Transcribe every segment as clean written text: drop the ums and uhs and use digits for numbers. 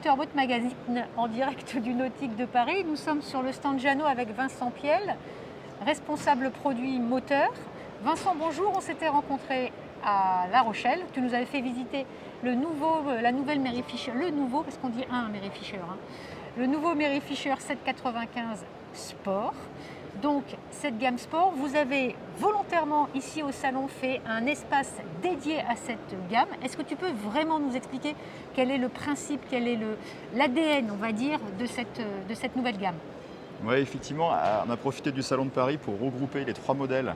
Motorboat Magazine en direct du Nautique de Paris. Nous sommes sur le stand Jeannot avec Vincent Piel, responsable produit moteur. Vincent, bonjour, on s'était rencontrés à La Rochelle. Tu nous avais fait visiter la nouvelle Mary Fisher, parce qu'on dit Mary Fisher, le nouveau Mary Fisher 795 Sport. Donc cette gamme Sport, vous avez volontairement ici au salon fait un espace dédié à cette gamme. Est-ce que tu peux vraiment nous expliquer quel est le principe, quel est l'ADN, on va dire, de cette nouvelle gamme? Oui, effectivement, on a profité du salon de Paris pour regrouper les 3 modèles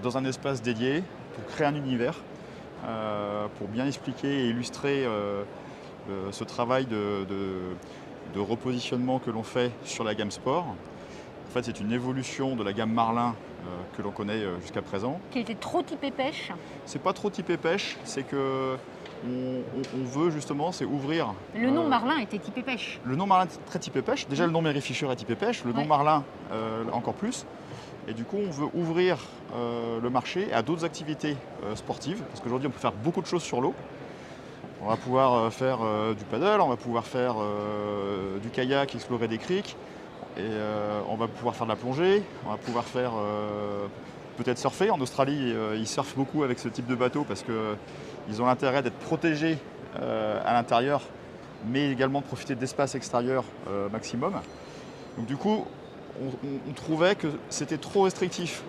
dans un espace dédié, pour créer un univers, pour bien expliquer et illustrer ce travail de repositionnement que l'on fait sur la gamme Sport. En fait, c'est une évolution de la gamme Marlin que l'on connaît jusqu'à présent. Qui était trop typé pêche? C'est pas trop typé pêche, c'est que on veut justement, c'est ouvrir. Le nom Marlin était typé pêche. Le nom Marlin est très typé pêche. Déjà, le nom Mary Fisher est typé pêche, le nom Marlin encore plus. Et du coup, on veut ouvrir le marché à d'autres activités sportives, parce qu'aujourd'hui, on peut faire beaucoup de choses sur l'eau. On va pouvoir faire du paddle, on va pouvoir faire du kayak, explorer des criques. Et on va pouvoir faire de la plongée, on va pouvoir faire peut-être surfer. En Australie, ils surfent beaucoup avec ce type de bateau parce qu'ils ont l'intérêt d'être protégés à l'intérieur, mais également de profiter d'espace extérieur maximum. Donc du coup, on trouvait que c'était trop restrictif.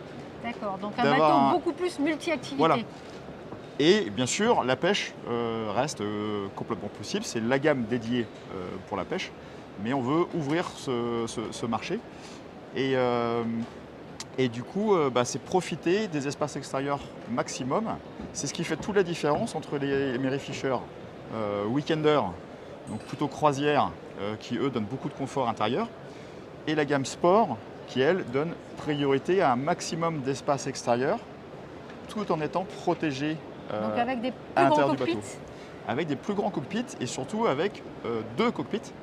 D'accord, donc un bateau beaucoup plus multi-activité. Voilà. Et bien sûr, la pêche reste complètement possible. C'est la gamme dédiée pour la pêche. Mais on veut ouvrir ce marché et du coup c'est profiter des espaces extérieurs maximum. C'est ce qui fait toute la différence entre les Mary Fisher Weekender, donc plutôt croisière, qui eux donnent beaucoup de confort intérieur, et la gamme Sport qui elle donne priorité à un maximum d'espace extérieur tout en étant protégé donc avec des à plus l'intérieur grands du cockpits. bateau. Avec des plus grands cockpits et surtout avec 2 cockpits.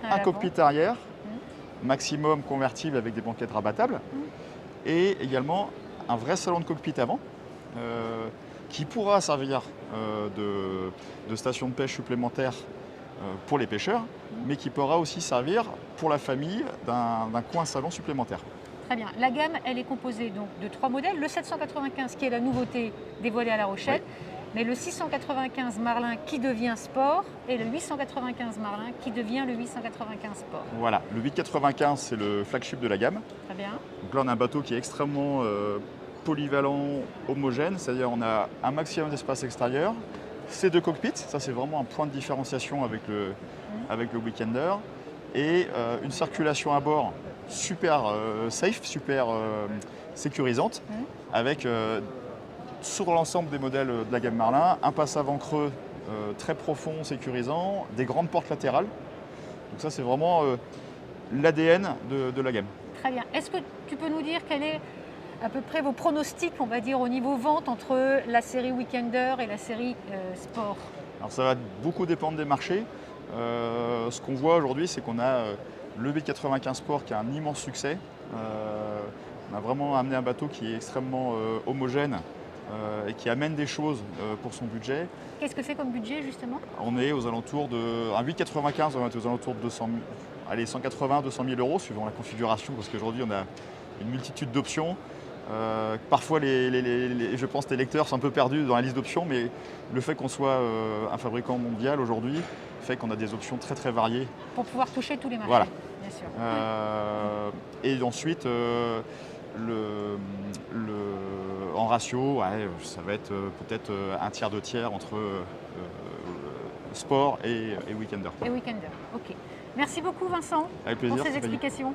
Un cockpit arrière, maximum convertible avec des banquettes rabattables, et également un vrai salon de cockpit avant, qui pourra servir de station de pêche supplémentaire pour les pêcheurs, mais qui pourra aussi servir pour la famille d'un coin salon supplémentaire. Très bien. La gamme, elle est composée donc de 3 modèles. Le 795 qui est la nouveauté dévoilée à La Rochelle. Oui. Mais le 695 Marlin qui devient Sport et le 895 Marlin qui devient le 895 Sport. Voilà, le 895 c'est le flagship de la gamme. Très bien. Donc là on a un bateau qui est extrêmement polyvalent, homogène, c'est-à-dire on a un maximum d'espace extérieur, ces 2 cockpits, ça c'est vraiment un point de différenciation avec le Weekender, et une circulation à bord super safe, super sécurisante, avec sur l'ensemble des modèles de la gamme Marlin, un passe avant creux très profond, sécurisant, des grandes portes latérales. Donc ça, c'est vraiment l'ADN de la gamme. Très bien. Est-ce que tu peux nous dire quel est à peu près vos pronostics, on va dire, au niveau vente entre la série Weekender et la série Sport? Alors ça va beaucoup dépendre des marchés. Ce qu'on voit aujourd'hui, c'est qu'on a le 895 Sport qui a un immense succès. On a vraiment amené un bateau qui est extrêmement homogène, et qui amène des choses pour son budget. Qu'est-ce que c'est comme budget justement? On est aux alentours de... Un 895, on est aux alentours de 180 200 000 euros suivant la configuration, parce qu'aujourd'hui on a une multitude d'options. Parfois je pense que les lecteurs sont un peu perdus dans la liste d'options, mais le fait qu'on soit un fabricant mondial aujourd'hui fait qu'on a des options très très variées. Pour pouvoir toucher tous les marchés, voilà. Bien sûr. Et ensuite, en ratio, ça va être peut-être un tiers, 2 tiers entre Sport et Weekender. Et Weekender, ok. Merci beaucoup Vincent Avec plaisir, pour ces explications.